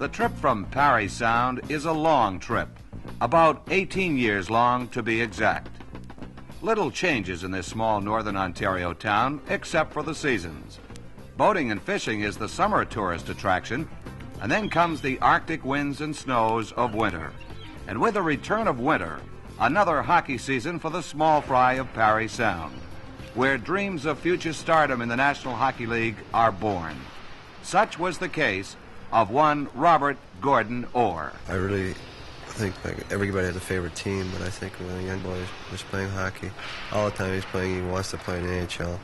The trip from Parry Sound is a long trip, about 18 years long to be exact. Little changes in this small northern Ontario town except for the seasons. Boating and fishing is the summer tourist attraction, and then comes the Arctic winds and snows of winter. And with the return of winter, another hockey season for the small fry of Parry Sound, where dreams of future stardom in the National Hockey League are born. Such was the case of one Robert Gordon Orr. I really think everybody has a favorite team, but I think when a young boy was playing hockey, all the time he's playing, he wants to play in the AHL.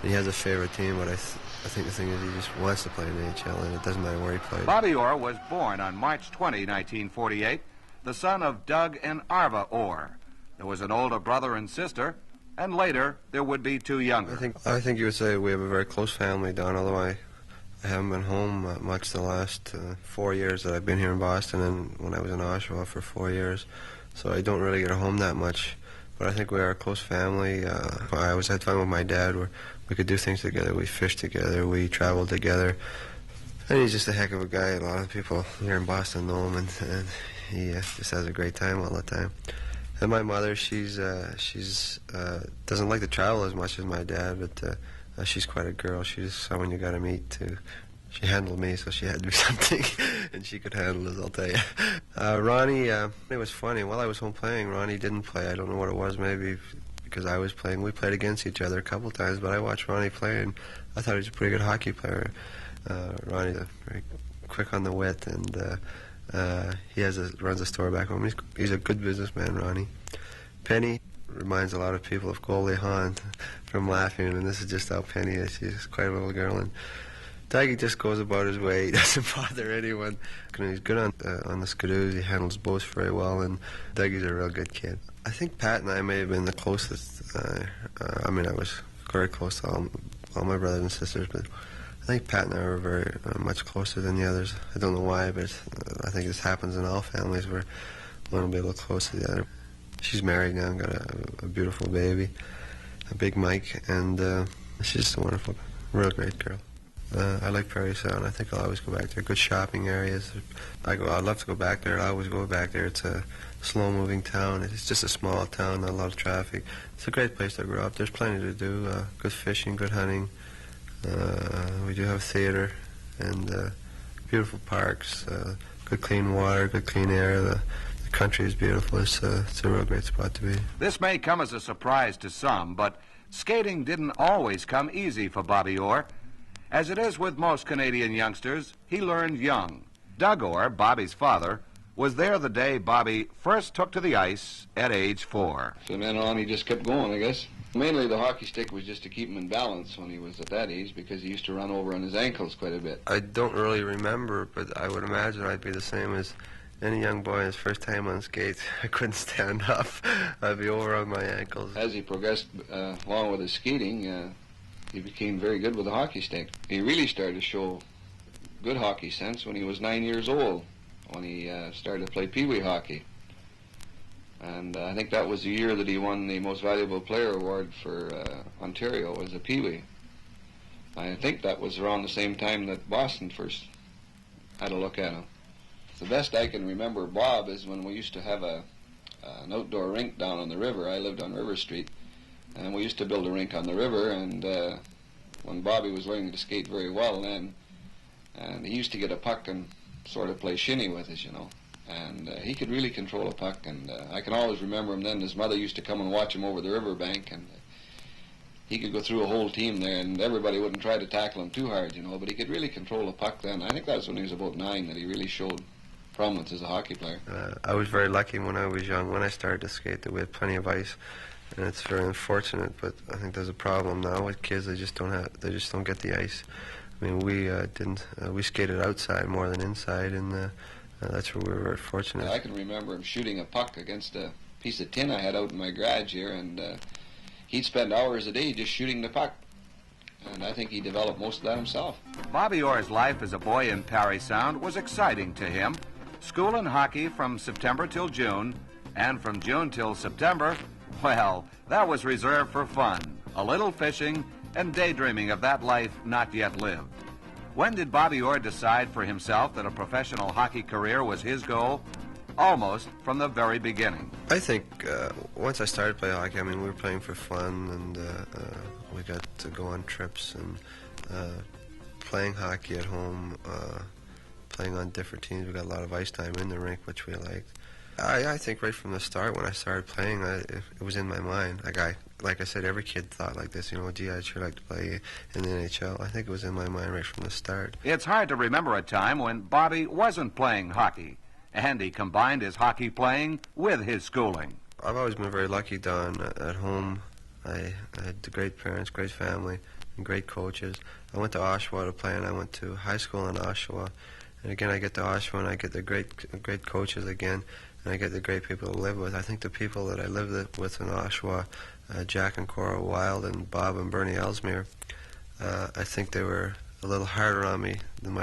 And he has a favorite team, but I think the thing is he just wants to play in the AHL, and it doesn't matter where he plays. Bobby Orr was born on March 20, 1948, the son of Doug and Arva Orr. There was an older brother and sister, and later there would be two younger. I think you would say we have a very close family, Don, although I haven't been home much the last 4 years that I've been here in Boston, and when I was in Oshawa for 4 years, so I don't really get home that much. But I think we are a close family. I always had fun with my dad. We could do things together. We fished together. We traveled together. And he's just a heck of a guy. A lot of people here in Boston know him, and he just has a great time all the time. And my mother, she's doesn't like to travel as much as my dad, but she's quite a girl. She's someone you got to meet too. She handled me, so she had to do something, and she could handle it, I'll tell you. Ronnie, it was funny. While I was home playing, Ronnie didn't play. I don't know what it was, maybe because I was playing. We played against each other a couple times, but I watched Ronnie play, and I thought he was a pretty good hockey player. Ronnie's very quick on the wit, and he runs a store back home. He's a good businessman, Ronnie. Penny reminds a lot of people of Goldie Hawn from Laughing, and this is just how Penny is. She's quite a little girl, and Dougie just goes about his way. He doesn't bother anyone. He's good on the skidoos. He handles boats very well, and Dougie's a real good kid. I think Pat and I may have been the closest. I was very close to all my brothers and sisters, but I think Pat and I were very much closer than the others. I don't know why, but I think this happens in all families where one will be a little close to the other. She's married now and got a beautiful baby, a big Mike, and she's just a wonderful, real great girl. I like Parry Sound. I think I'll always go back there. Good shopping areas. I'd love to go back there. I always go back there. It's a slow-moving town. It's just a small town, not a lot of traffic. It's a great place to grow up. There's plenty to do. Good fishing, good hunting. We do have theater and beautiful parks, good clean water, good clean air. The country is beautiful. It's a real great spot to be. This may come as a surprise to some, but skating didn't always come easy for Bobby Orr. As it is with most Canadian youngsters, he learned young. Doug Orr, Bobby's father, was there the day Bobby first took to the ice at age 4. From then on, he just kept going, I guess. Mainly the hockey stick was just to keep him in balance when he was at that age, because he used to run over on his ankles quite a bit. I don't really remember, but I would imagine I'd be the same as any young boy his first time on skates. I couldn't stand up. I'd be over on my ankles. As he progressed along with his skating, he became very good with the hockey stick. He really started to show good hockey sense when he was 9 years old, when he started to play Pee-wee hockey. And I think that was the year that he won the Most Valuable Player Award for Ontario as a Pee-wee. I think that was around the same time that Boston first had a look at him. The best I can remember Bob is when we used to have an outdoor rink down on the river. I lived on River Street, and we used to build a rink on the river, and when Bobby was learning to skate very well then, and he used to get a puck and sort of play shinny with us, you know. And he could really control a puck, and I can always remember him then. His mother used to come and watch him over the riverbank, and he could go through a whole team there, and everybody wouldn't try to tackle him too hard, you know, but he could really control a puck then. I think that was when he was about 9 that he really showed prominence as a hockey player. I was very lucky when I was young, when I started to skate, that we had plenty of ice, and it's very unfortunate, but I think there's a problem now with kids. They just don't get the ice. I mean, we skated outside more than inside, and that's where we were very fortunate. I can remember him shooting a puck against a piece of tin I had out in my garage here, and he'd spend hours a day just shooting the puck. And I think he developed most of that himself. Bobby Orr's life as a boy in Parry Sound was exciting to him. School and hockey from September till June, and from June till September, well, that was reserved for fun, a little fishing, and daydreaming of that life not yet lived. When did Bobby Orr decide for himself that a professional hockey career was his goal? Almost from the very beginning. I think once I started playing hockey, I mean, we were playing for fun, and we got to go on trips and playing hockey at home, playing on different teams. We got a lot of ice time in the rink, which we liked. I think right from the start, when I started playing, it was in my mind. Like I said, every kid thought like this, you know, gee, I'd sure like to play in the NHL. I think it was in my mind right from the start. It's hard to remember a time when Bobby wasn't playing hockey, and he combined his hockey playing with his schooling. I've always been very lucky, Don. At home, I had great parents, great family, and great coaches. I went to Oshawa to play, and I went to high school in Oshawa. And again, I get to Oshawa, and I get the great coaches again, and I get the great people to live with. I think the people that I lived with in Oshawa, Jack and Cora Wild and Bob and Bernie Ellesmere, I think they were a little harder on me than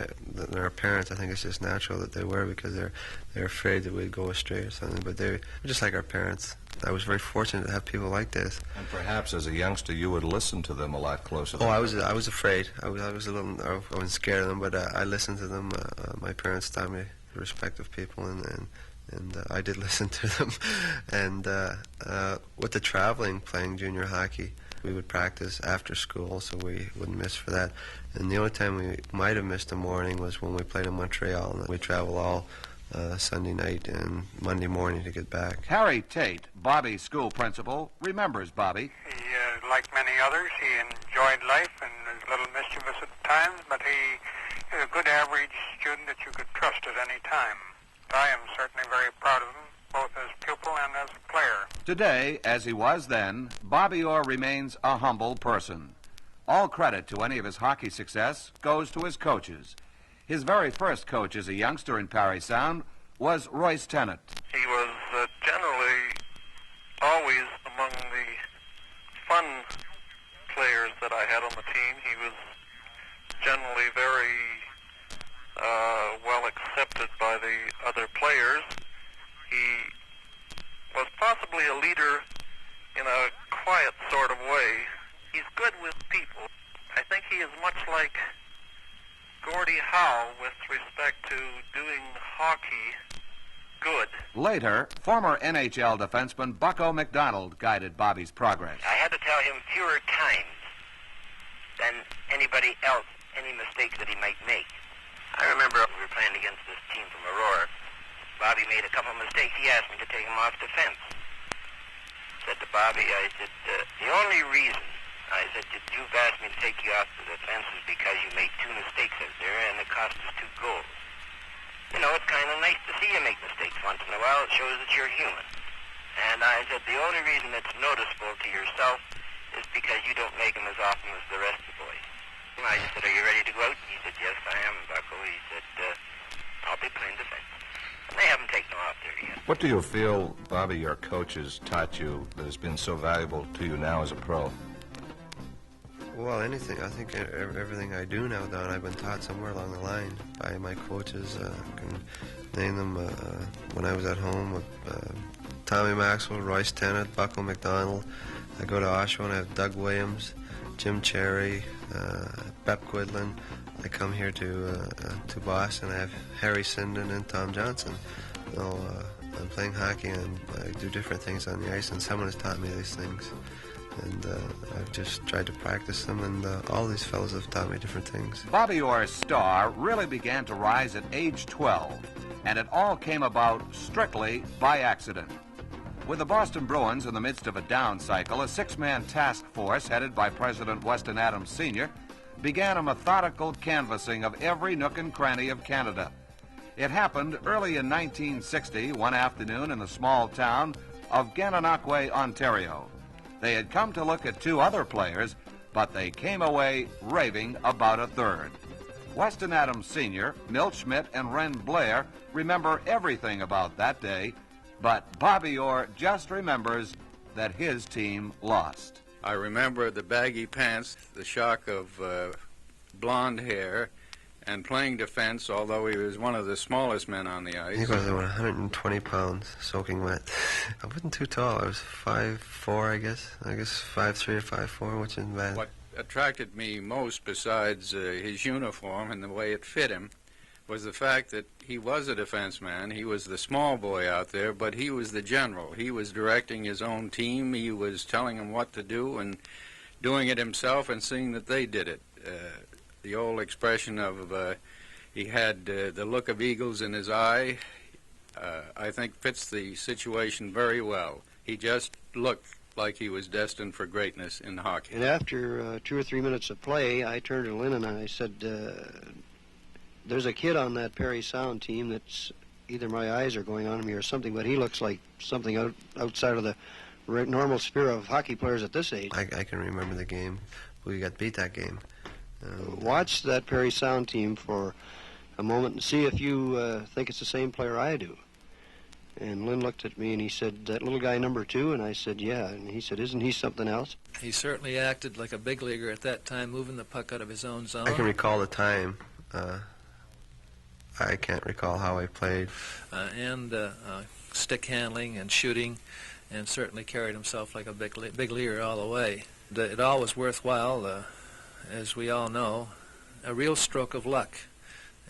our parents. I think it's just natural that they were, because they're afraid that we'd go astray or something. But they were just like our parents. I was very fortunate to have people like this. And perhaps as a youngster, you would listen to them a lot closer. Oh, I was afraid. I was a little. I wasn't scared of them, but I listened to them. My parents taught me respect of people, and I did listen to them. And with the traveling, playing junior hockey, we would practice after school, so we wouldn't miss for that. And the only time we might have missed a morning was when we played in Montreal, and we traveled all Sunday night and Monday morning to get back. Harry Tate, Bobby's school principal, remembers Bobby. He, like many others, he enjoyed life and was a little mischievous at times, but he is a good average student that you could trust at any time. I am certainly very proud of him, both as pupil and as a player. Today, as he was then, Bobby Orr remains a humble person. All credit to any of his hockey success goes to his coaches. His very first coach as a youngster in Parry Sound was Royce Tennant. He was generally always among the fun players that I had on the team. He was generally very well accepted by the other players. He was possibly a leader in a quiet sort of way. He's good with people. I think he is much like Gordie Howe with respect to doing hockey good. Later, former NHL defenseman Bucko McDonald guided Bobby's progress. I had to tell him fewer times than anybody else any mistakes that he might make. I remember we were playing against this team from Aurora. Bobby made a couple of mistakes. He asked me to take him off defense. Said to Bobby, I said, the only reason I said that you've asked me to take you off the defense is because you made 2 mistakes out there and it cost us 2 goals. You know, it's kind of nice to see you make mistakes once in a while. It shows that you're human. And I said, the only reason it's noticeable to yourself is because you don't make them as often as the rest of the boys. And I said, are you ready to go out? He said, yes, I am, Bucko. He said, I'll be playing defense. And they haven't taken him off there yet. What do you feel, Bobby, your coaches taught you that has been so valuable to you now as a pro? Well, anything. I think everything I do now, Don, I've been taught somewhere along the line by my coaches. I can name them when I was at home with Tommy Maxwell, Royce Tennant, Bucko McDonald. I go to Oshawa and I have Doug Williams, Jim Cherry, Bep Quidlin. I come here to Boston. I have Harry Sinden and Tom Johnson. You know, I'm playing hockey and I do different things on the ice, and someone has taught me these things. And I've just tried to practice them, and all these fellows have taught me different things. Bobby Orr's star really began to rise at age 12, and it all came about strictly by accident. With the Boston Bruins in the midst of a down cycle, a 6-man task force headed by President Weston Adams Sr. began a methodical canvassing of every nook and cranny of Canada. It happened early in 1960, one afternoon in the small town of Gananoque, Ontario. They had come to look at 2 other players, but they came away raving about a third. Weston Adams Sr., Milt Schmidt, and Ren Blair remember everything about that day, but Bobby Orr just remembers that his team lost. I remember the baggy pants, the shock of blonde hair, and playing defense, although he was one of the smallest men on the ice. He was about 120 pounds, soaking wet. I wasn't too tall. I was 5'4", I guess. I guess 5'3" or 5'4", which isn't bad. What attracted me most, besides his uniform and the way it fit him, was the fact that he was a defenseman. He was the small boy out there, but he was the general. He was directing his own team. He was telling them what to do and doing it himself and seeing that they did it. The old expression of he had the look of eagles in his eye, I think fits the situation very well. He just looked like he was destined for greatness in hockey. And after 2 or 3 minutes of play, I turned to Lynn and I said, there's a kid on that Perry Sound team that's either my eyes are going on me or something, but he looks like something outside of the normal sphere of hockey players at this age. I can remember the game. We got beat that game. Watch that Perry Sound team for a moment and see if you think it's the same player I do. And Lynn looked at me and he said, that little guy number 2? And I said, yeah. And he said, isn't he something else? He certainly acted like a big leaguer at that time, moving the puck out of his own zone. I can recall the time. I can't recall how I played. And stick handling and shooting, and certainly carried himself like a big leaguer all the way. It all was worthwhile, as we all know, a real stroke of luck.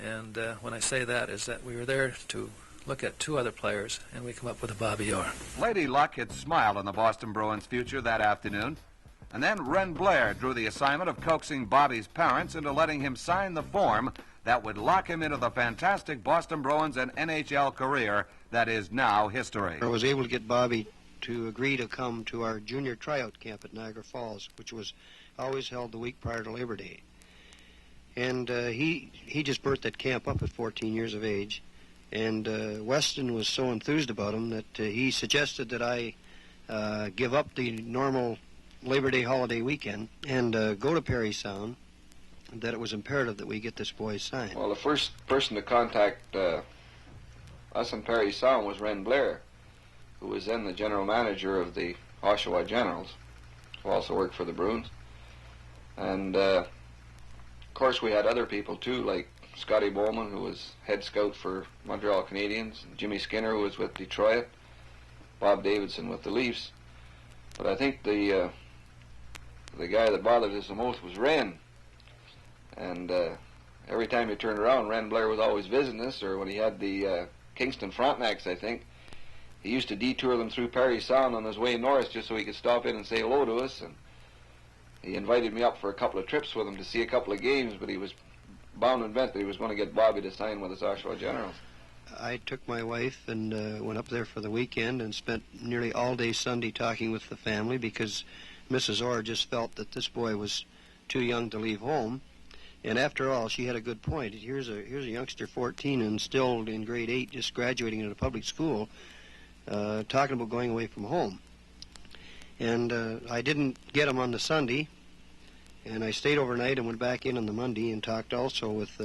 And when I say that, is that we were there to look at 2 other players, and we come up with a Bobby Orr. Lady Luck had smiled on the Boston Bruins' future that afternoon, and then Ren Blair drew the assignment of coaxing Bobby's parents into letting him sign the form that would lock him into the fantastic Boston Bruins and NHL career that is now history. I was able to get Bobby to agree to come to our junior tryout camp at Niagara Falls, which was always held the week prior to Labor Day. And he just burnt that camp up at 14 years of age. And Weston was so enthused about him that he suggested that I give up the normal Labor Day holiday weekend and go to Perry Sound, that it was imperative that we get this boy signed. Well, the first person to contact us in Perry Sound was Ren Blair, who was then the general manager of the Oshawa Generals, who also worked for the Bruins. And, of course, we had other people, too, like Scotty Bowman, who was head scout for Montreal Canadiens, Jimmy Skinner, who was with Detroit, Bob Davidson with the Leafs. But I think the guy that bothered us the most was Ren. And every time you turned around, Ren Blair was always visiting us, or when he had the Kingston Frontenacs, I think, he used to detour them through Perry Sound on his way north just so he could stop in and say hello to us. And he invited me up for a couple of trips with him to see a couple of games, but he was bound and bent that he was going to get Bobby to sign with his Oshawa Generals. I took my wife and went up there for the weekend and spent nearly all day Sunday talking with the family because Mrs. Orr just felt that this boy was too young to leave home. And after all, she had a good point. Here's a youngster, 14, and still in grade 8, just graduating in a public school, talking about going away from home. And I didn't get him on the Sunday, and I stayed overnight and went back in on the Monday and talked also with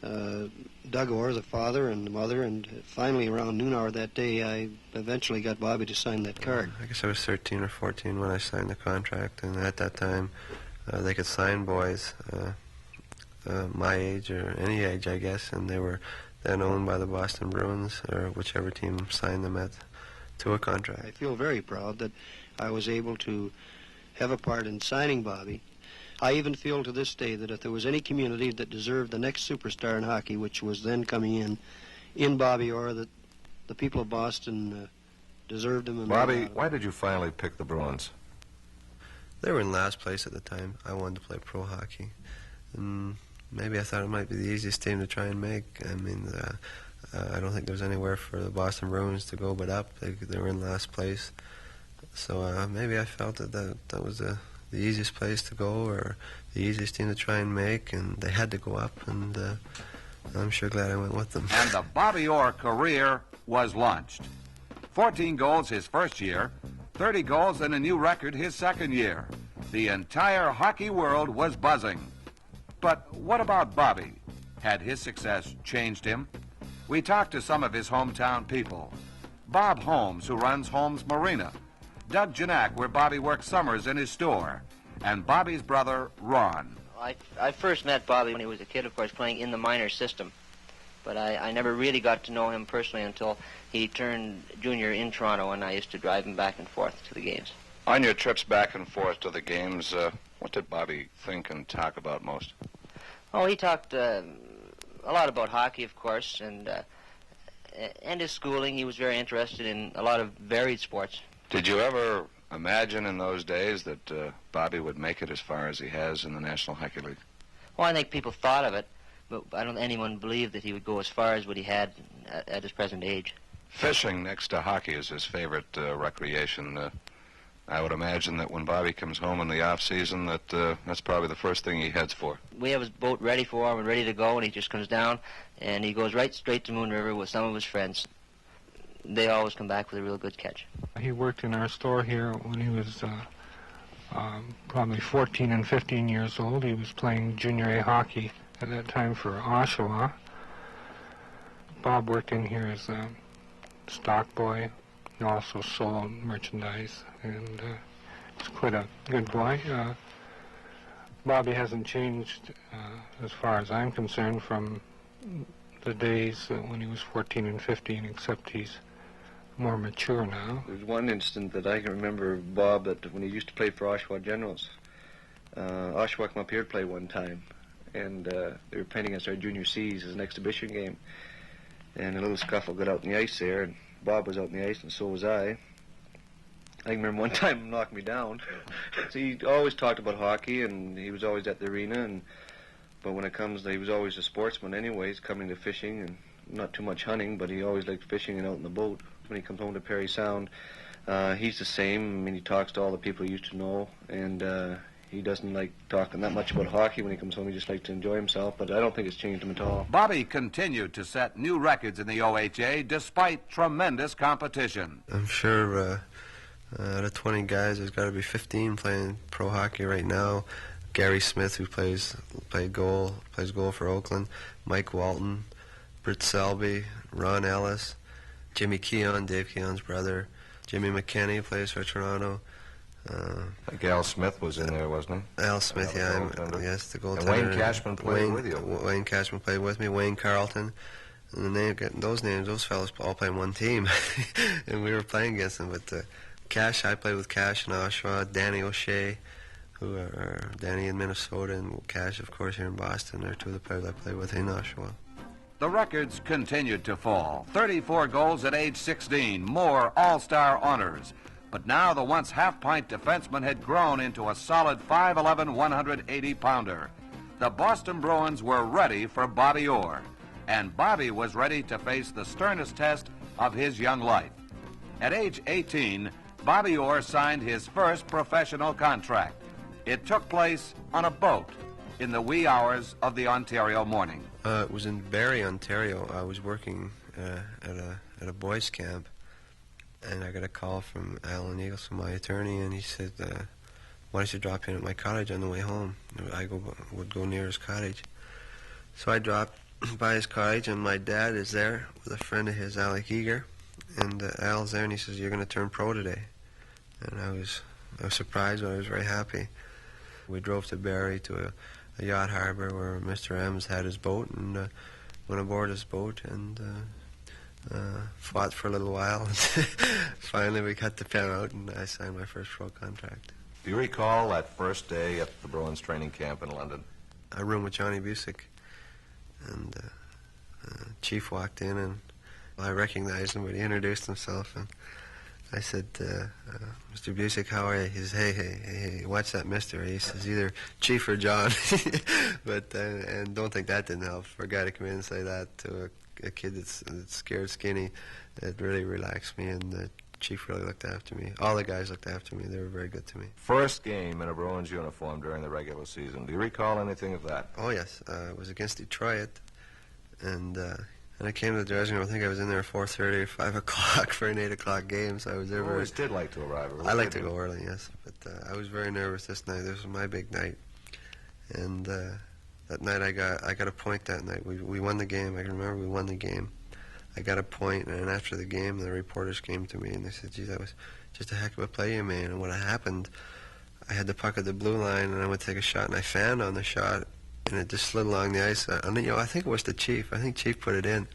Doug Orr, the father, and the mother, and finally around noon hour that day, I eventually got Bobby to sign that card. I guess I was 13 or 14 when I signed the contract, and at that time, they could sign boys my age or any age, I guess, and they were then owned by the Boston Bruins or whichever team signed them to a contract. I feel very proud that I was able to have a part in signing Bobby. I even feel to this day that if there was any community that deserved the next superstar in hockey, which was then coming in Bobby Orr, that the people of Boston deserved him. And Bobby, why did you finally pick the Bruins? They were in last place at the time. I wanted to play pro hockey. And maybe I thought it might be the easiest team to try and make. I mean, I don't think there was anywhere for the Boston Bruins to go but up. They were in last place. So maybe I felt that was the easiest place to go or the easiest team to try and make, and they had to go up, and I'm sure glad I went with them. And the Bobby Orr career was launched. 14 goals his first year, 30 goals and a new record his second year. The entire hockey world was buzzing. But what about Bobby? Had his success changed him? We talked to some of his hometown people. Bob Holmes, who runs Holmes Marina. Doug Janak, where Bobby works summers in his store. And Bobby's brother, Ron. I first met Bobby when he was a kid, of course, playing in the minor system. But I never really got to know him personally until he turned junior in Toronto, and I used to drive him back and forth to the games. On your trips back and forth to the games, What did Bobby think and talk about most? Oh, he talked a lot about hockey, of course, and his schooling. He was very interested in a lot of varied sports. Did you ever imagine in those days that Bobby would make it as far as he has in the National Hockey League? Well, I think people thought of it, but I don't think anyone believed that he would go as far as what he had at his present age. Fishing next to hockey is his favorite recreation. I would imagine that when Bobby comes home in the off-season, that's probably the first thing he heads for. We have his boat ready for him and ready to go, and he just comes down, and he goes right straight to Moon River with some of his friends. They always come back with a real good catch. He worked in our store here when he was probably 14 and 15 years old. He was playing junior A hockey at that time for Oshawa. Bob worked in here as a stock boy. He also sold merchandise, and he's quite a good boy. Bobby hasn't changed, as far as I'm concerned, from the days when he was 14 and 15, except he's more mature now. There's one instant that I can remember of Bob, that when he used to play for Oshawa Generals. Oshawa came up here to play one time, and they were playing against our junior C's as an exhibition game. And a little scuffle got out in the ice there, and Bob was out in the ice, and so was I. I remember one time him knocked me down. So he always talked about hockey, and he was always at the arena. But when it comes to, he was always a sportsman anyways, coming to fishing, and not too much hunting, but he always liked fishing and out in the boat. When he comes home to Perry Sound, he's the same. I mean, he talks to all the people he used to know, and he doesn't like talking that much about hockey. When he comes home, he just likes to enjoy himself, but I don't think it's changed him at all. Bobby continued to set new records in the OHA despite tremendous competition. I'm sure out of 20 guys, there's got to be 15 playing pro hockey right now. Gary Smith, who plays goal for Oakland, Mike Walton, Britt Selby, Ron Ellis, Jimmy Keon, Dave Keon's brother, Jimmy McKenney plays for Toronto. Al Smith was in there, wasn't he? Al Smith, yeah, yes, the goaltender. And Wayne Cashman played with you. Wayne Cashman played with me. Wayne Carlton, and those fellas all play on one team, and we were playing against them. But Cash, I played with Cash in Oshawa. Danny O'Shea, who are Danny in Minnesota, and Cash, of course, here in Boston. They're two of the players I played with in Oshawa. The records continued to fall. 34 goals at age 16, more All-Star honors. But now the once half-pint defenseman had grown into a solid 5'11", 180-pounder. The Boston Bruins were ready for Bobby Orr, and Bobby was ready to face the sternest test of his young life. At age 18, Bobby Orr signed his first professional contract. It took place on a boat in the wee hours of the Ontario morning. It was in Barrie, Ontario. I was working at a boys' camp, and I got a call from Alan Eagles, my attorney, and he said, why don't you drop in at my cottage on the way home? I would go near his cottage. So I dropped by his cottage, and my dad is there with a friend of his, Alec Eager, and Al's there, and he says, you're going to turn pro today. And I was surprised, but I was very happy. We drove to Barrie to a yacht harbor where Mr. Ems had his boat, and went aboard his boat and fought for a little while. Finally, we cut the pen out, and I signed my first pro contract. Do you recall that first day at the Bruins training camp in London? I roomed with Johnny Busick, and Chief walked in, and I recognized him, but he introduced himself, and I said, Mr. Busick, how are you? He says, hey, watch that mister. He says, either Chief or John. But and don't think that didn't help. For a guy to come in and say that to a kid that's scared skinny, it really relaxed me, and the Chief really looked after me. All the guys looked after me. They were very good to me. First game in a Bruins uniform during the regular season. Do you recall anything of that? Oh, yes. It was against Detroit, and I came to the dressing room. I think I was in there at 4:30 or 5 o'clock for an 8 o'clock game, so I was there. You always did like to arrive early. I like to go early, yes, but I was very nervous this night. This was my big night, and that night I got a point that night. We won the game. I can remember we won the game. I got a point, and after the game, the reporters came to me, and they said, gee, that was just a heck of a play you made. And what happened, I had the puck at the blue line, and I went to take a shot, and I fanned on the shot, and it just slid along the ice. I think it was the Chief. I think Chief put it in.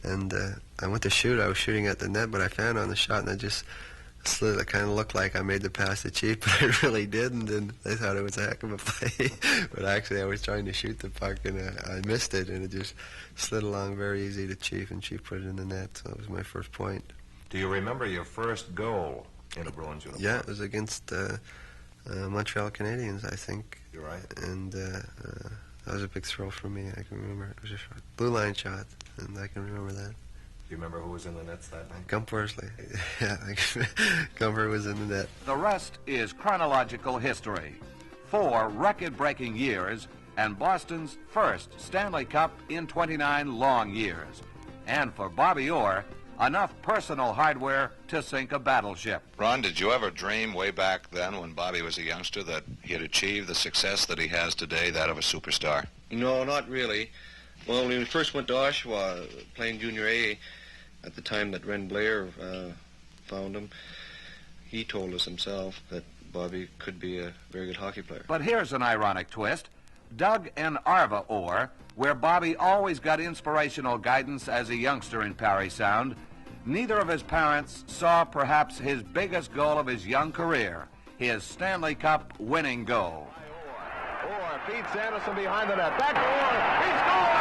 And I went to shoot. I was shooting at the net, but I fanned on the shot, and slid. It kind of looked like I made the pass to Chief, but I really didn't, and they thought it was a heck of a play. But actually, I was trying to shoot the puck, and I missed it, and it just slid along very easy to Chief, and Chief put it in the net, so that was my first point. Do you remember your first goal in a Bruins uniform? Yeah, it was against Montreal Canadiens, I think. You're right. And that was a big thrill for me. I can remember it was a shot, blue line shot, and I can remember that. Do you remember who was in the nets that night? Gump Worsley. Yeah, Gumper was in the net. The rest is chronological history. 4 record-breaking years and Boston's first Stanley Cup in 29 long years. And for Bobby Orr, enough personal hardware to sink a battleship. Ron, did you ever dream way back then when Bobby was a youngster that he'd achieve the success that he has today, that of a superstar? No, not really. Well, when we first went to Oshawa playing Junior A, at the time that Ren Blair found him, he told us himself that Bobby could be a very good hockey player. But here's an ironic twist. Doug and Arva Orr, where Bobby always got inspirational guidance as a youngster in Parry Sound, neither of his parents saw perhaps his biggest goal of his young career, his Stanley Cup winning goal. Orr beats Anderson behind the net. Back to Orr. He scores!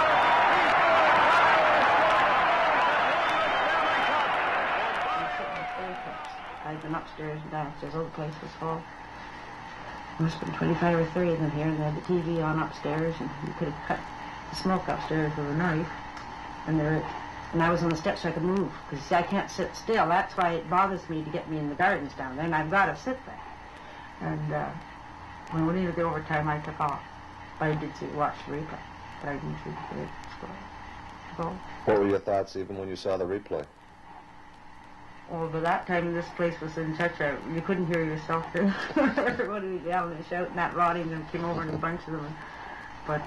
I've been upstairs and downstairs. Oh, the place was full. There must have been 25 or 30 of them here, and they had the TV on upstairs, and you could have cut the smoke upstairs with a knife. And I was on the steps so I could move, because I can't sit still. That's why it bothers me to get me in the gardens down there, and I've got to sit there. And when we needed the overtime, I took off. But I did watch the replay, but I didn't see the goal. What were your thoughts even when you saw the replay? Well, by that time, this place was in such a... You couldn't hear yourself. Everybody was yelling and shouting at Roddy, and came over in a bunch of them. But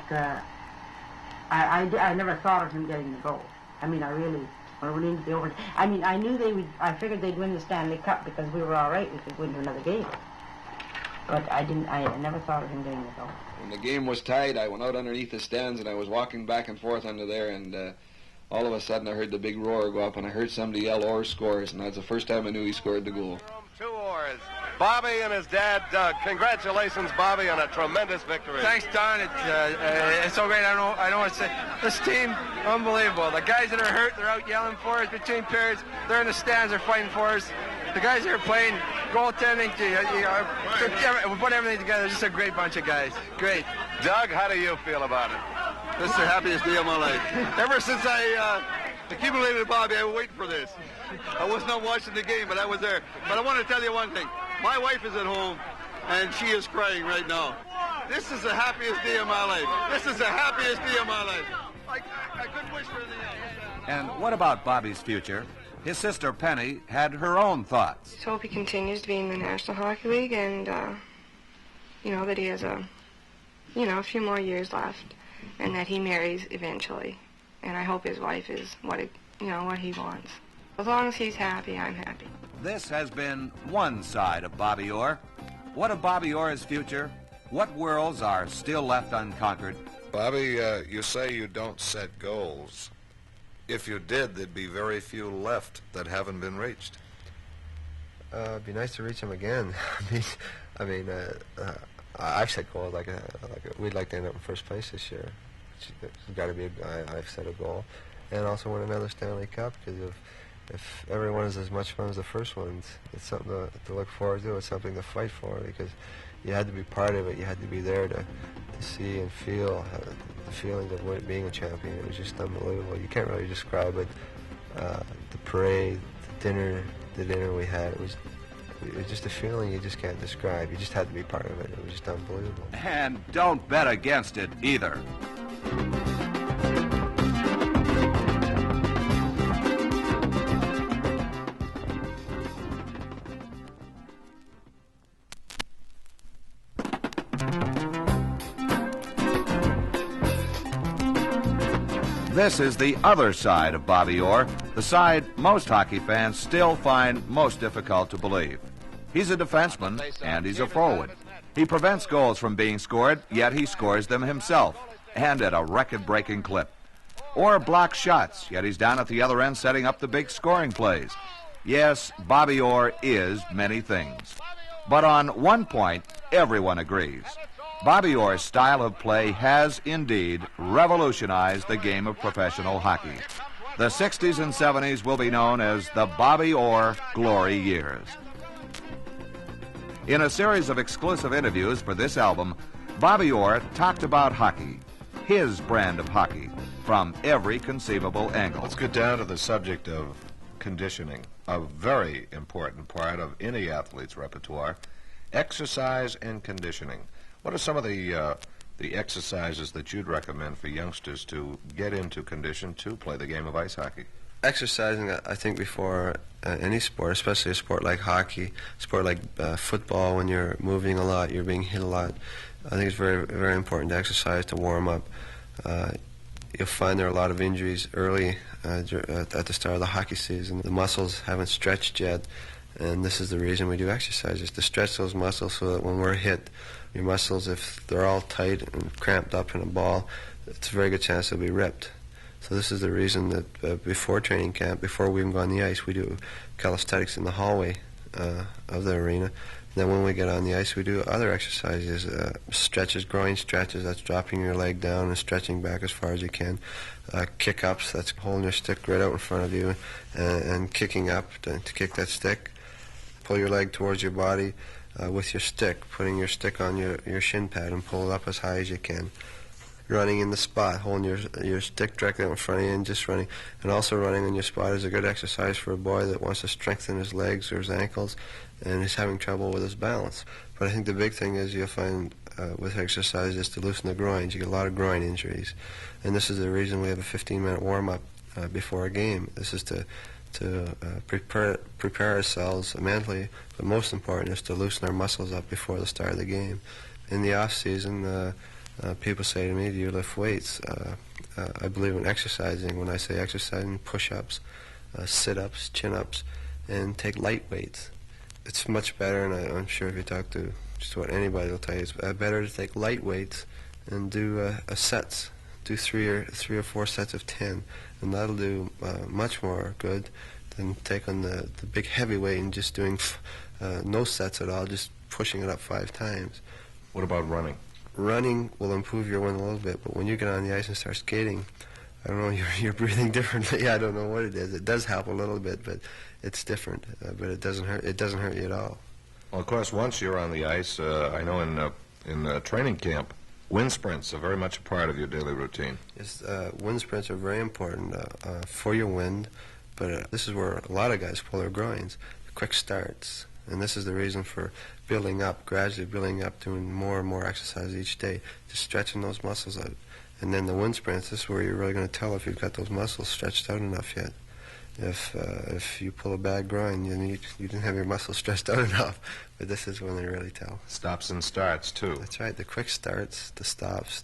I never thought of him getting the goal. I mean, I really... When we needed the overtime... I mean, I knew they would... I figured they'd win the Stanley Cup because we were all right. We could win another game. But I didn't... I never thought of him getting the goal. When the game was tied, I went out underneath the stands, and I was walking back and forth under there, and... all of a sudden, I heard the big roar go up, and I heard somebody yell, "Orr scores," and that's the first time I knew he scored the goal. 2 Orrs. Bobby and his dad, Doug. Congratulations, Bobby, on a tremendous victory. Thanks, Don. It's so great. I don't know what to say. This team, unbelievable. The guys that are hurt, they're out yelling for us between periods. They're in the stands, they're fighting for us. The guys that are playing goaltending, we put everything together. Just a great bunch of guys. Great. Doug, how do you feel about it? This is the happiest day of my life. Ever since I accumulated Bobby, I was waiting for this. I was not watching the game, but I was there. But I want to tell you one thing. My wife is at home, and she is crying right now. This is the happiest day of my life. This is the happiest day of my life. I couldn't wish for anything else. And what about Bobby's future? His sister Penny had her own thoughts. Just hope he continues to be in the National Hockey League, and that he has a few more years left, and that he marries eventually. And I hope his wife is what he wants. As long as he's happy, I'm happy. This has been one side of Bobby Orr. What of Bobby Orr's future? What worlds are still left unconquered? Bobby, you say you don't set goals. If you did, there'd be very few left that haven't been reached. It'd be nice to reach them again. I've set goals we'd like to end up in first place this year. It's got to be. I've set a goal, and also win another Stanley Cup, because if everyone is as much fun as the first ones, it's something to look forward to. It's something to fight for, because you had to be part of it. You had to be there to see and feel the feeling of being a champion. It was just unbelievable. You can't really describe it. The parade, the dinner we had. It was just a feeling you just can't describe. You just had to be part of it. It was just unbelievable. And don't bet against it either. This is the other side of Bobby Orr, the side most hockey fans still find most difficult to believe. He's a defenseman, and he's a forward. He prevents goals from being scored, yet he scores them himself, and at a record-breaking clip. Orr blocks shots, yet he's down at the other end setting up the big scoring plays. Yes, Bobby Orr is many things. But on one point, everyone agrees. Bobby Orr's style of play has indeed revolutionized the game of professional hockey. The 60s and 70s will be known as the Bobby Orr glory years. In a series of exclusive interviews for this album, Bobby Orr talked about hockey, his brand of hockey, from every conceivable angle. Let's get down to the subject of conditioning, a very important part of any athlete's repertoire. Exercise and conditioning. What are some of the exercises that you'd recommend for youngsters to get into condition to play the game of ice hockey? Exercising, I think, before any sport, especially a sport like hockey, a sport like football, when you're moving a lot, you're being hit a lot, I think it's very, very important to exercise, to warm up. You'll find there are a lot of injuries early at the start of the hockey season. The muscles haven't stretched yet, and this is the reason we do exercises, to stretch those muscles so that when we're hit, your muscles, if they're all tight and cramped up in a ball, it's a very good chance they'll be ripped. So this is the reason that before training camp, before we even go on the ice, we do calisthenics in the hallway of the arena. Then when we get on the ice, we do other exercises, stretches, groin stretches, that's dropping your leg down and stretching back as far as you can. Kick-ups, that's holding your stick right out in front of you and kicking up to kick that stick. Pull your leg towards your body with your stick, putting your stick on your shin pad and pull it up as high as you can. Running in the spot, holding your stick directly out in front of you and just running. And also running on your spot is a good exercise for a boy that wants to strengthen his legs or his ankles and is having trouble with his balance. But I think the big thing is you'll find with exercise is to loosen the groins. You get a lot of groin injuries. And this is the reason we have a 15-minute warm-up before a game. This is to prepare ourselves mentally, but most important is to loosen our muscles up before the start of the game. In the off-season, people say to me, do you lift weights? I believe in exercising. When I say exercising, push-ups, sit-ups, chin-ups, and take light weights. It's much better, and I'm sure if you talk to just about anybody, they'll tell you it's better to take light weights and do sets. Do three or four sets of 10, and that'll do much more good than taking the big heavy weight and just doing no sets at all, just pushing it up 5 times. What about running? Running will improve your wind a little bit, but when you get on the ice and start skating, I don't know, you're breathing differently. I don't know what it is. It does help a little bit, but it's different. But it doesn't hurt. It doesn't hurt you at all. Well, of course, once you're on the ice, I know in training camp, wind sprints are very much a part of your daily routine. Yes, wind sprints are very important for your wind, but this is where a lot of guys pull their groins. Quick starts, and this is the reason for building up, gradually building up, doing more and more exercise each day, just stretching those muscles out. And then the wind sprints, this is where you're really going to tell if you've got those muscles stretched out enough yet. If you pull a bad groin, you didn't have your muscles stretched out enough. But this is when they really tell. Stops and starts, too. That's right, the quick starts, the stops.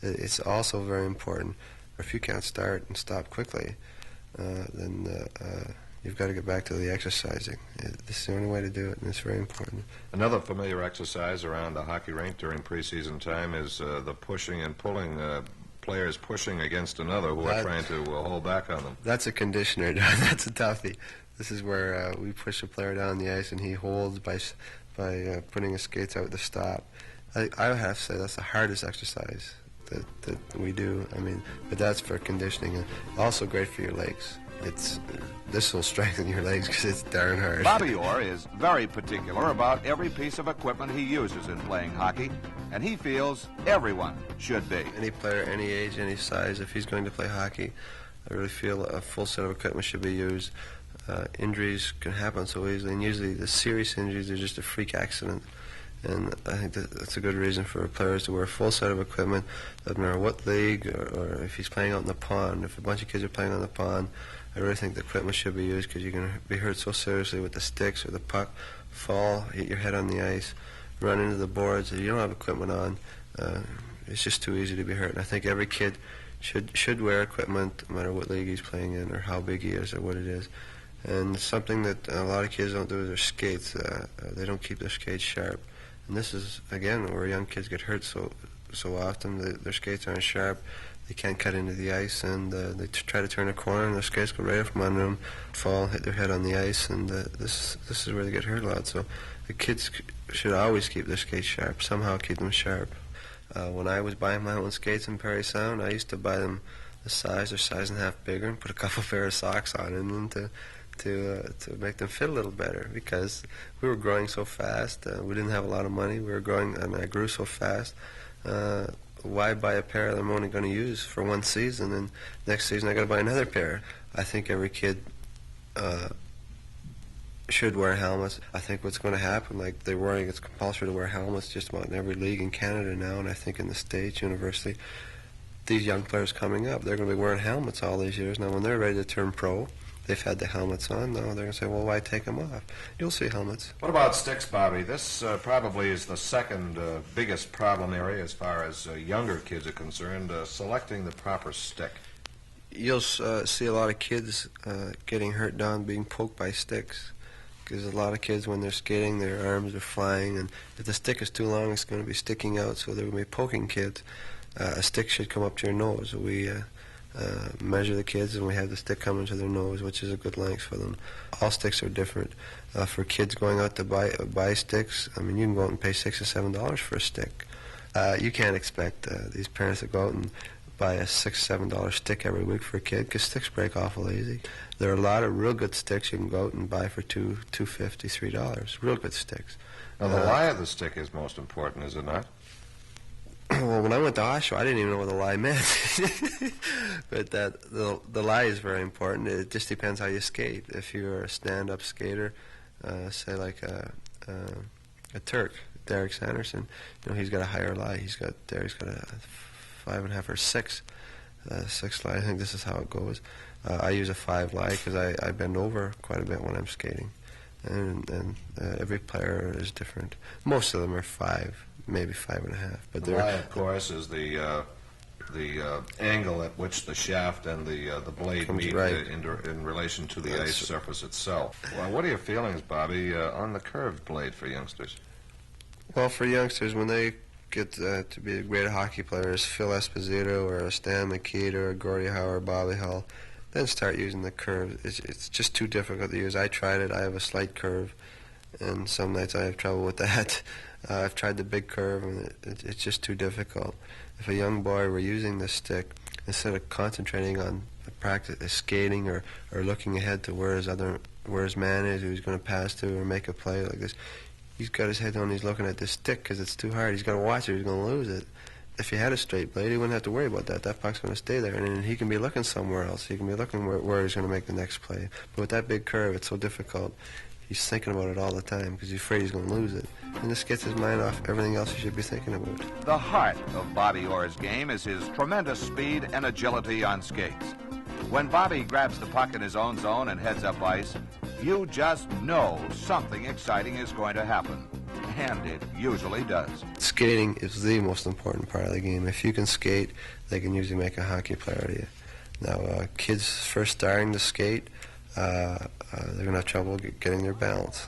It's also very important. If you can't start and stop quickly, then you've got to get back to the exercising. This is the only way to do it, and it's very important. Another familiar exercise around the hockey rink during preseason time is the pushing and pulling, players pushing against another who are trying to hold back on them. That's a conditioner. That's a toughie. This is where we push a player down the ice and he holds by putting his skates out to stop. I would have to say that's the hardest exercise that we do. I mean, but that's for conditioning and also great for your legs. This will strengthen your legs because it's darn hard. Bobby Orr is very particular about every piece of equipment he uses in playing hockey, and he feels everyone should be. Any player, any age, any size, if he's going to play hockey, I really feel a full set of equipment should be used. Injuries can happen so easily, and usually the serious injuries are just a freak accident. And I think that's a good reason for players to wear a full set of equipment, doesn't matter what league or if he's playing out in the pond. If a bunch of kids are playing on the pond, I really think the equipment should be used because you're going to be hurt so seriously with the sticks or the puck, fall, hit your head on the ice, run into the boards. If you don't have equipment on, it's just too easy to be hurt. And I think every kid should wear equipment, no matter what league he's playing in or how big he is or what it is. And something that a lot of kids don't do is their skates. They don't keep their skates sharp. And this is, again, where young kids get hurt so so often. Their skates aren't sharp. They can't cut into the ice, and they try to turn a corner, and their skates go right up from under them, fall, hit their head on the ice, and this is where they get hurt a lot. So the kids should always keep their skates sharp, somehow keep them sharp. When I was buying my own skates in Parry Sound, I used to buy them the size or size and a half bigger and put a couple pair of socks on in them to make them fit a little better, because we were growing so fast. We didn't have a lot of money. We were growing, and I grew so fast. Why buy a pair that I'm only going to use for one season, and next season I got to buy another pair? I think every kid should wear helmets. I think what's going to happen, like it's compulsory to wear helmets just about in every league in Canada now, and I think in the States, university, these young players coming up, they're going to be wearing helmets all these years. Now when they're ready to turn pro, they've had the helmets on. Now they're going to say, well, why take them off? You'll see helmets. What about sticks, Bobby? This probably is the second biggest problem area as far as younger kids are concerned, selecting the proper stick. You'll see a lot of kids getting hurt down being poked by sticks, because a lot of kids, when they're skating, their arms are flying, and if the stick is too long, it's going to be sticking out, so they're going to be poking kids. A stick should come up to your nose. We measure the kids, and we have the stick coming to their nose, which is a good length for them. All sticks are different. For kids going out to buy sticks, I mean, you can go out and pay $6 or $7 for a stick. You can't expect these parents to go out and buy a $6 or $7 stick every week for a kid, because sticks break awful easy. There are a lot of real good sticks you can go out and buy for $2, $2.50, $3. Real good sticks. Now, the lie of the stick is most important, is it not? Well, when I went to Oshawa, I didn't even know what the lie meant. But the lie is very important. It just depends how you skate. If you're a stand-up skater, say like a Turk, Derek Sanderson, he's got a higher lie. Derek's got a 5.5 or 6 lie. I think this is how it goes. I use a 5 lie because I bend over quite a bit when I'm skating, and every player is different. Most of them are 5. Maybe 5.5, but the lie, of course, is the angle at which the shaft and the blade meet in relation to the ice surface itself. Well, what are your feelings, Bobby, on the curved blade for youngsters? Well, for youngsters, when they get to be great hockey players, Phil Esposito or Stan McKeet or Gordie Howe or Bobby Hull, then start using the curve. It's just too difficult to use. I tried it. I have a slight curve, and some nights I have trouble with that. I've tried the big curve, and it's just too difficult. If a young boy were using this stick, instead of concentrating on practice skating or looking ahead to where his man is, who he's going to pass to or make a play like this, he's got his head on, he's looking at this stick because it's too hard. He's got to watch it, he's going to lose it. If he had a straight blade, he wouldn't have to worry about that. That puck's going to stay there, and then he can be looking somewhere else. He can be looking where he's going to make the next play. But with that big curve, it's so difficult. He's thinking about it all the time because he's afraid he's going to lose it. And this gets his mind off everything else he should be thinking about. The heart of Bobby Orr's game is his tremendous speed and agility on skates. When Bobby grabs the puck in his own zone and heads up ice, you just know something exciting is going to happen. And it usually does. Skating is the most important part of the game. If you can skate, they can usually make a hockey player of you. Now, kids first starting to skate, they're going to have trouble getting their balance.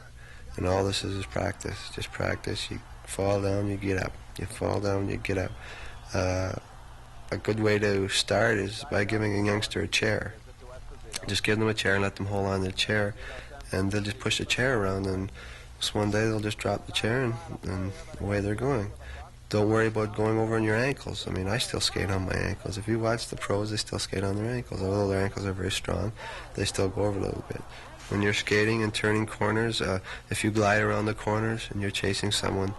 And all this is practice. Just practice. You fall down, you get up. You fall down, you get up. A good way to start is by giving a youngster a chair. Just give them a chair and let them hold on to the chair, and they'll just push the chair around, and so one day they'll just drop the chair and away they're going. Don't worry about going over on your ankles. I mean, I still skate on my ankles. If you watch the pros, they still skate on their ankles. Although their ankles are very strong, they still go over a little bit. When you're skating and turning corners, if you glide around the corners and you're chasing someone,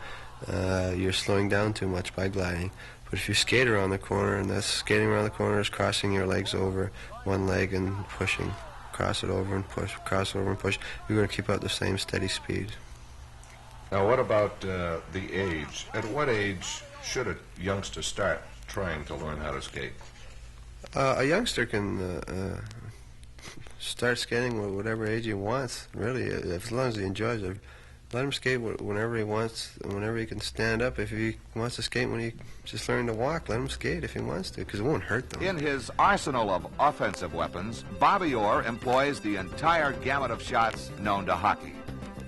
you're slowing down too much by gliding. But if you skate around the corner, and that's skating around the corner is crossing your legs over one leg and pushing, cross it over and push, cross over and push, you're going to keep up the same steady speed. Now, what about the age? At what age should a youngster start trying to learn how to skate? A youngster can start skating at whatever age he wants, really, as long as he enjoys it. Let him skate whenever he wants, whenever he can stand up. If he wants to skate when he just learned to walk, let him skate if he wants to, because it won't hurt them. In his arsenal of offensive weapons, Bobby Orr employs the entire gamut of shots known to hockey.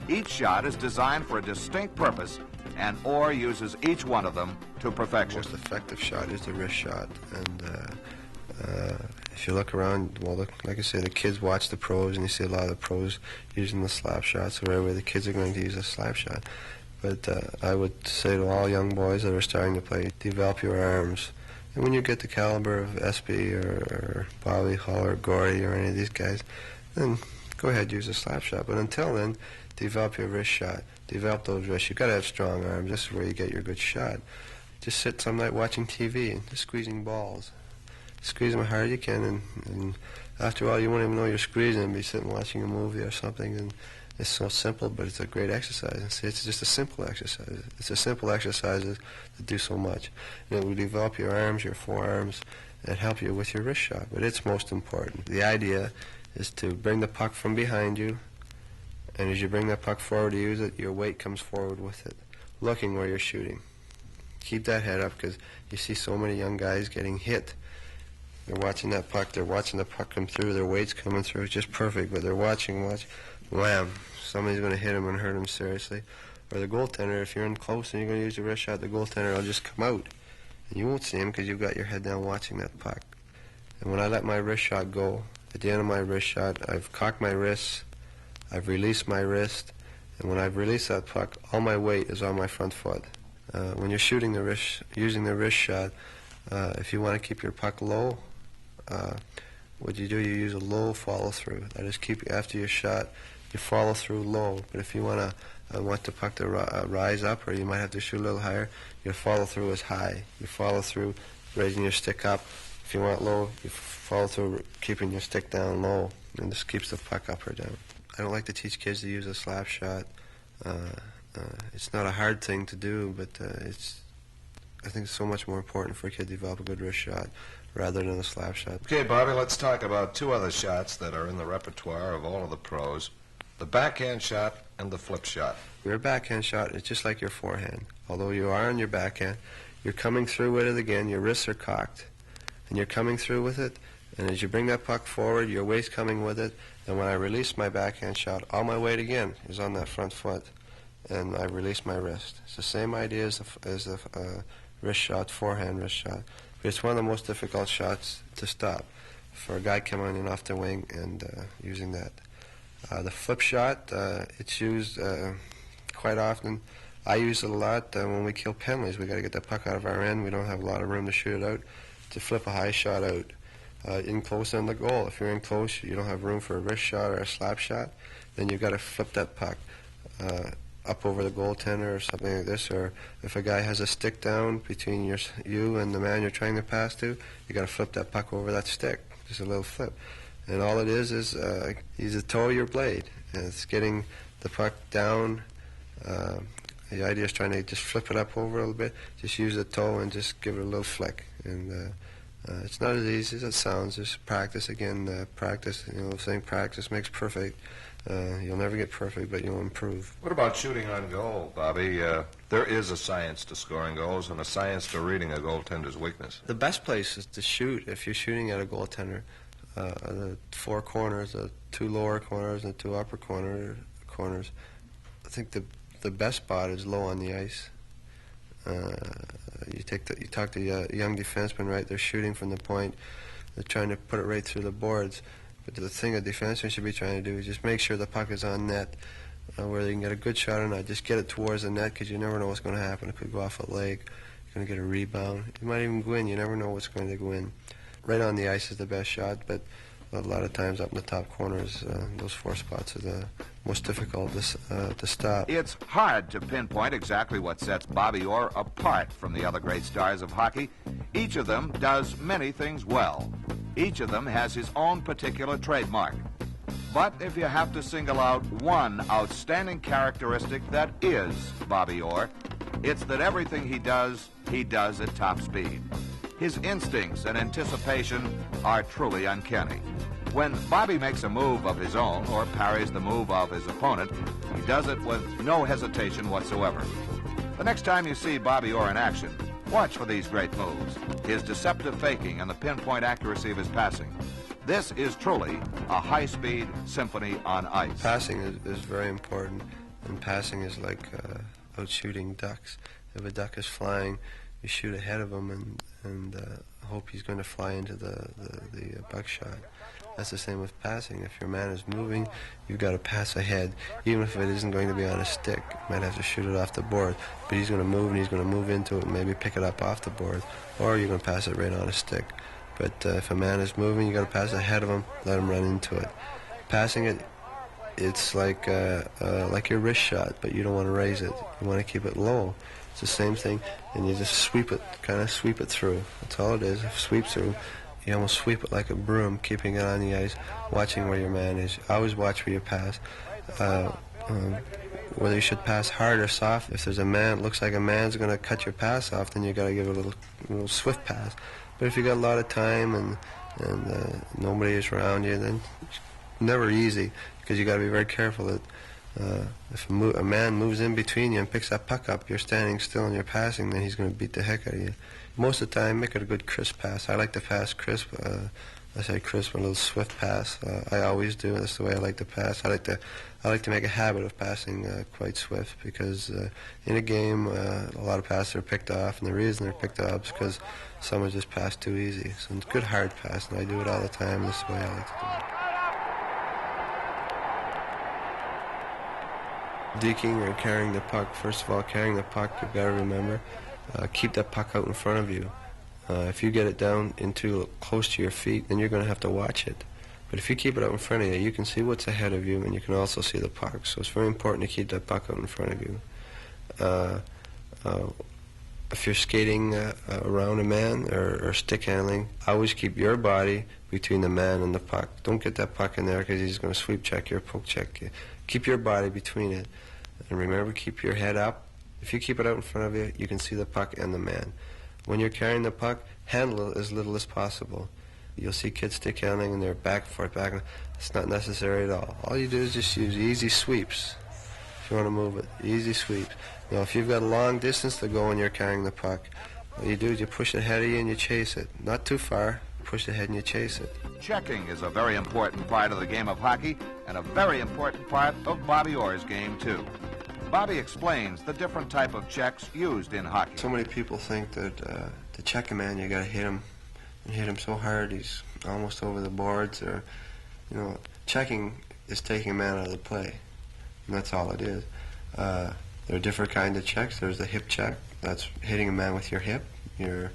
Each shot is designed for a distinct purpose and Orr uses each one of them to perfection. The most effective shot is the wrist shot, and if you look around, well, like I say, the kids watch the pros, and you see a lot of the pros using the slap shot, so right away the kids are going to use a slap shot. But I would say to all young boys that are starting to play, develop your arms. And when you get the caliber of SB or Bobby, Hull, or Gordy, or any of these guys, then go ahead, use a slap shot. But until then, develop your wrist shot. Develop those wrists. You've got to have strong arms. This is where you get your good shot. Just sit some night watching TV and just squeezing balls. Squeeze them as hard as you can, and after a while you won't even know you're squeezing and be sitting watching a movie or something. And it's so simple, but it's a great exercise. And see, it's just a simple exercise. It's a simple exercise that do so much. And it will develop your arms, your forearms, and help you with your wrist shot. But it's most important. The idea is to bring the puck from behind you, and as you bring that puck forward to use it, your weight comes forward with it, looking where you're shooting. Keep that head up, because you see so many young guys getting hit. They're watching that puck, they're watching the puck come through, their weight's coming through, it's just perfect, but they're watching, wham, somebody's going to hit him and hurt him seriously. Or the goaltender, if you're in close and you're going to use your wrist shot, the goaltender will just come out. And you won't see him because you've got your head down watching that puck. And when I let my wrist shot go, at the end of my wrist shot, I've cocked my wrist, I've released my wrist, and when I've released that puck, all my weight is on my front foot. When you're shooting the wrist, using the wrist shot, if you want to keep your puck low, what you do, you use a low follow through. That is, after your shot, you follow through low. But if you want the puck to rise up, or you might have to shoot a little higher, you follow through as high. You follow through raising your stick up. If you want low, you follow through keeping your stick down low, and this keeps the puck up or down. I don't like to teach kids to use a slap shot. It's not a hard thing to do, but I think it's so much more important for a kid to develop a good wrist shot rather than a slap shot. Okay, Bobby, let's talk about two other shots that are in the repertoire of all of the pros, the backhand shot and the flip shot. Your backhand shot is just like your forehand. Although you are on your backhand, you're coming through with it again, your wrists are cocked, and you're coming through with it, and as you bring that puck forward, your weight's coming with it, and when I release my backhand shot, all my weight again is on that front foot, and I release my wrist. It's the same idea as the wrist shot, forehand wrist shot. But it's one of the most difficult shots to stop for a guy coming in off the wing and using that. The flip shot, it's used quite often. I use it a lot when we kill penalties. We got to get the puck out of our end. We don't have a lot of room to shoot it out, to flip a high shot out. In close on the goal. If you're in close, you don't have room for a wrist shot or a slap shot, then you've got to flip that puck up over the goaltender or something like this. Or if a guy has a stick down between you and the man you're trying to pass to, you got to flip that puck over that stick. Just a little flip. And all it is use the toe of your blade. And it's getting the puck down. The idea is trying to just flip it up over a little bit. Just use the toe and just give it a little flick. And it's not as easy as it sounds. Just practice again. Practice. Saying practice makes perfect. You'll never get perfect, but you'll improve. What about shooting on goal, Bobby? There is a science to scoring goals and a science to reading a goaltender's weakness. The best place is to shoot if you're shooting at a goaltender. The four corners, the two lower corners and the two upper corners. I think the best spot is low on the ice. You talk to young defensemen, right? They're shooting from the point. They're trying to put it right through the boards. But the thing a defenseman should be trying to do is just make sure the puck is on net, where they can get a good shot or not. Just get it towards the net, because you never know what's going to happen. It could go off a leg. You're going to get a rebound. It might even go in. You never know what's going to go in. Right on the ice is the best shot, but a lot of times up in the top corners, those four spots are the most difficult to stop. It's hard to pinpoint exactly what sets Bobby Orr apart from the other great stars of hockey. Each of them does many things well. Each of them has his own particular trademark. But if you have to single out one outstanding characteristic that is Bobby Orr, it's that everything he does at top speed. His instincts and anticipation are truly uncanny. When Bobby makes a move of his own or parries the move of his opponent, he does it with no hesitation whatsoever. The next time you see Bobby Orr in action, watch for these great moves, his deceptive faking and the pinpoint accuracy of his passing. This is truly a high-speed symphony on ice. Passing is very important, and passing is like a about shooting ducks. If a duck is flying, you shoot ahead of him and hope he's going to fly into the buckshot. That's the same with passing. If your man is moving, you've got to pass ahead, even if it isn't going to be on a stick. You might have to shoot it off the board, but he's going to move and he's going to move into it and maybe pick it up off the board, or you're going to pass it right on a stick. But if a man is moving, you got to pass ahead of him, let him run into it. Passing it, it's like your wrist shot, but you don't want to raise it. You want to keep it low. It's the same thing, and you just sweep it, kind of sweep it through. That's all it is. Sweep through. You almost sweep it like a broom, keeping it on the ice, watching where your man is. Always watch where you pass. Whether you should pass hard or soft. If there's a man, looks like a man's going to cut your pass off, then you got to give it a little swift pass. But if you got a lot of time and nobody is around you, then it's never easy, because you got to be very careful that if a man moves in between you and picks that puck up, you're standing still and you're passing, then he's going to beat the heck out of you. Most of the time, make it a good crisp pass. I like to pass crisp. I say crisp, a little swift pass. I always do. That's the way I like to pass. I like to make a habit of passing quite swift, because in a game, a lot of passes are picked off, and the reason they're picked off is because someone just passed too easy. So it's a good hard pass, and I do it all the time. This is the way I like to do it. Deking or carrying the puck. First of all, carrying the puck, you've got to remember, keep that puck out in front of you. If you get it down into close to your feet, then you're going to have to watch it. But if you keep it out in front of you, you can see what's ahead of you, and you can also see the puck. So it's very important to keep that puck out in front of you. If you're skating around a man or stick handling, always keep your body between the man and the puck. Don't get that puck in there, because he's going to sweep check you or poke check you. Keep your body between it. And remember, keep your head up. If you keep it out in front of you, you can see the puck and the man. When you're carrying the puck, handle it as little as possible. You'll see kids stick handling and they're back and forth, back and forth. It's not necessary at all. All you do is just use easy sweeps. If you want to move it, easy sweeps. Now, if you've got a long distance to go when you're carrying the puck, what you do is you push it ahead of you and you chase it. Not too far. Push ahead and you chase it. Checking is a very important part of the game of hockey, and a very important part of Bobby Orr's game, too. Bobby explains the different type of checks used in hockey. So many people think that to check a man, you got to hit him, and hit him so hard he's almost over the boards. Or, checking is taking a man out of the play, and that's all it is. There are different kinds of checks. There's the hip check. That's hitting a man with your hip, your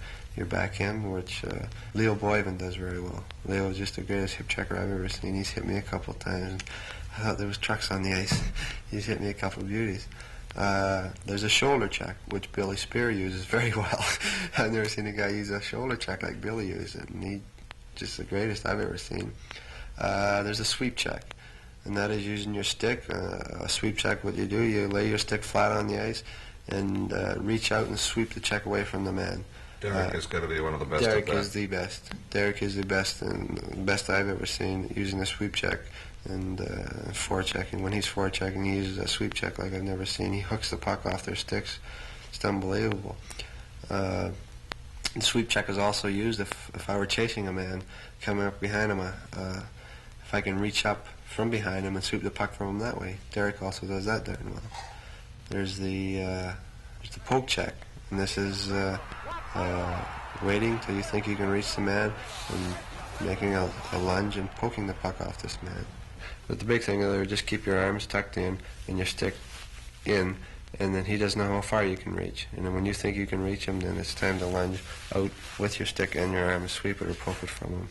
backhand, which Leo Boyven does very well. Leo is just the greatest hip checker I've ever seen. He's hit me a couple of times. I thought there was trucks on the ice. He's hit me a couple of beauties. There's a shoulder check, which Billy Spear uses very well. I've never seen a guy use a shoulder check like Billy used it, and he's just the greatest I've ever seen. There's a sweep check, and that is using your stick. A sweep check, what you do, you lay your stick flat on the ice and reach out and sweep the check away from the man. Derek is going to be one of the best Derek at that. is the best. Derek is the best, and the best I've ever seen using a sweep check and forechecking. When he's forechecking, he uses a sweep check like I've never seen. He hooks the puck off their sticks. It's unbelievable. The sweep check is also used if I were chasing a man, coming up behind him, if I can reach up from behind him and sweep the puck from him that way. Derek also does that darn well. There's the poke check, and this is waiting till you think you can reach the man and making a lunge and poking the puck off this man. But the big thing is just keep your arms tucked in and your stick in, and then he doesn't know how far you can reach. And then when you think you can reach him, then it's time to lunge out with your stick and your arm and sweep it or poke it from him.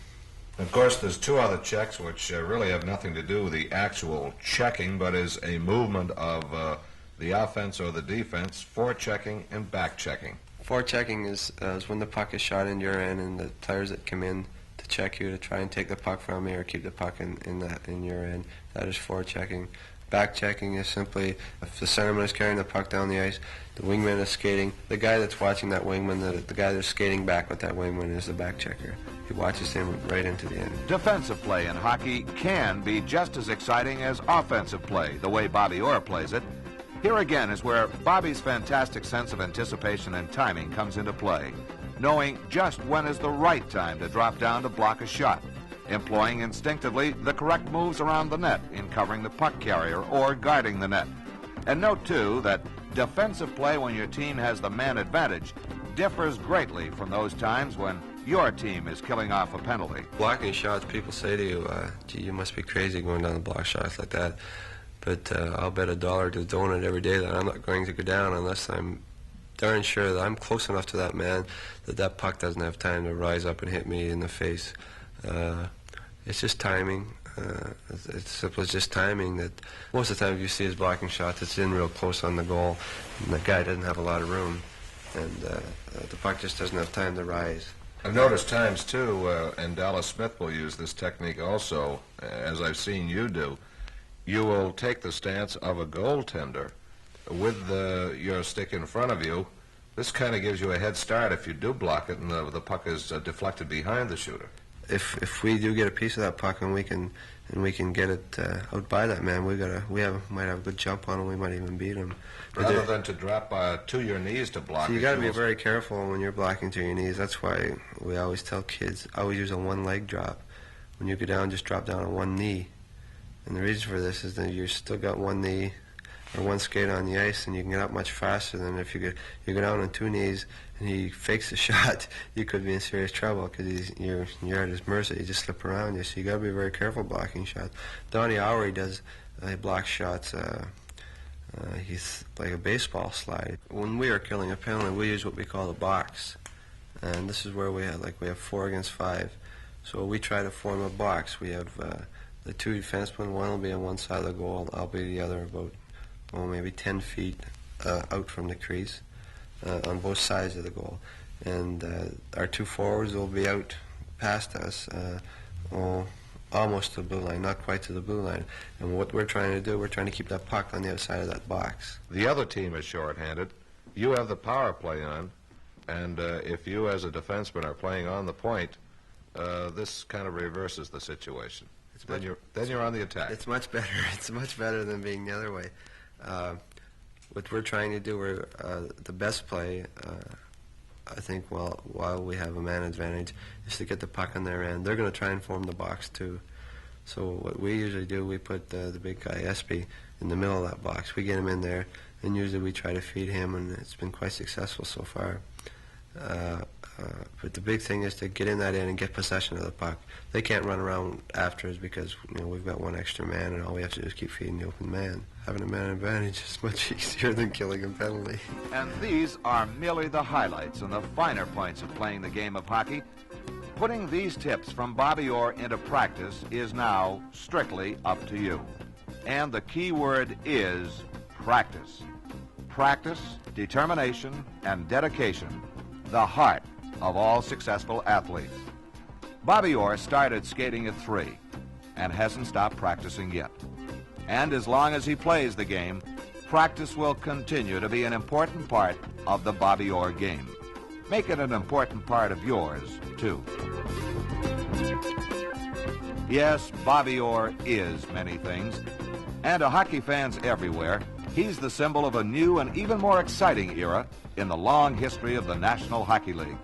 Of course, there's two other checks which really have nothing to do with the actual checking, but is a movement of the offense or the defense, forechecking and back-checking. Forechecking is when the puck is shot into your end and the tires that come in to check you to try and take the puck from you or keep the puck in your end. That is forechecking. Back-checking is simply if the centerman is carrying the puck down the ice, the wingman is skating. The guy that's watching that wingman, the guy that's skating back with that wingman is the back-checker. He watches him right into the end. Defensive play in hockey can be just as exciting as offensive play, the way Bobby Orr plays it. Here again is where Bobby's fantastic sense of anticipation and timing comes into play, knowing just when is the right time to drop down to block a shot, employing instinctively the correct moves around the net in covering the puck carrier or guarding the net. And note, too, that defensive play when your team has the man advantage differs greatly from those times when your team is killing off a penalty. Blocking shots, people say to you, gee, you must be crazy going down the block shots like that. But I'll bet $1 to the donut every day that I'm not going to go down unless I'm darn sure that I'm close enough to that man that that puck doesn't have time to rise up and hit me in the face. It's just timing. It's simple as just timing. That most of the time if you see his blocking shots, it's in real close on the goal, and the guy doesn't have a lot of room, and the puck just doesn't have time to rise. I've noticed times, too, and Dallas Smith will use this technique also, as I've seen you do. You will take the stance of a goaltender with your stick in front of you. This kind of gives you a head start if you do block it and the puck is deflected behind the shooter. If we do get a piece of that puck and we can get it out by that man, might have a good jump on him. We might even beat him. Rather than to drop to your knees to block. So you got to be very careful when you're blocking to your knees. That's why we always tell kids, always use a one-leg drop. When you go down, just drop down on one knee. And the reason for this is that you've still got one knee or one skate on the ice, and you can get up much faster than if you go down on two knees and he fakes a shot. You could be in serious trouble because you're at his mercy. He just slip around you. So you got to be very careful blocking shots. Donnie Owery does he blocks shots. He's like a baseball slide. When we are killing a penalty, we use what we call the box, and this is where we have 4 against 5. So we try to form a box. We have the two defensemen. One will be on one side of the goal. I'll be the other about maybe 10 feet out from the crease on both sides of the goal. And our two forwards will be out past us, almost to the blue line, not quite to the blue line. And what we're trying to do, we're trying to keep that puck on the outside of that box. The other team is shorthanded. You have the power play on, and if you as a defenseman are playing on the point, this kind of reverses the situation. Then you're on the attack. It's much better. It's much better than being the other way. What we're trying to do, the best play, I think, while we have a man advantage, is to get the puck on their end. They're going to try and form the box too. So what we usually do, we put the big guy Espy in the middle of that box. We get him in there, and usually we try to feed him, and it's been quite successful so far. But the big thing is to get in that end and get possession of the puck. They can't run around after us because we've got one extra man, and all we have to do is keep feeding the open man. Having a man advantage is much easier than killing a penalty. And these are merely the highlights and the finer points of playing the game of hockey. Putting these tips from Bobby Orr into practice is now strictly up to you. And the key word is practice. Practice, determination, and dedication, the heart of all successful athletes. Bobby Orr started skating at 3 and hasn't stopped practicing yet. And as long as he plays the game, practice will continue to be an important part of the Bobby Orr game. Make it an important part of yours, too. Yes, Bobby Orr is many things, and to hockey fans everywhere, he's the symbol of a new and even more exciting era in the long history of the National Hockey League.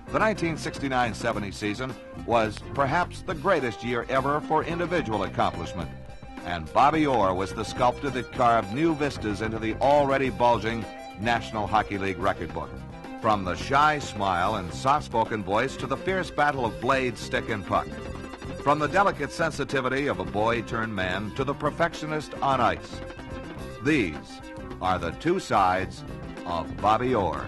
The 1969-70 season was perhaps the greatest year ever for individual accomplishment, and Bobby Orr was the sculptor that carved new vistas into the already bulging National Hockey League record book. From the shy smile and soft-spoken voice to the fierce battle of blade, stick, and puck. From the delicate sensitivity of a boy-turned-man to the perfectionist on ice. These are the two sides of Bobby Orr.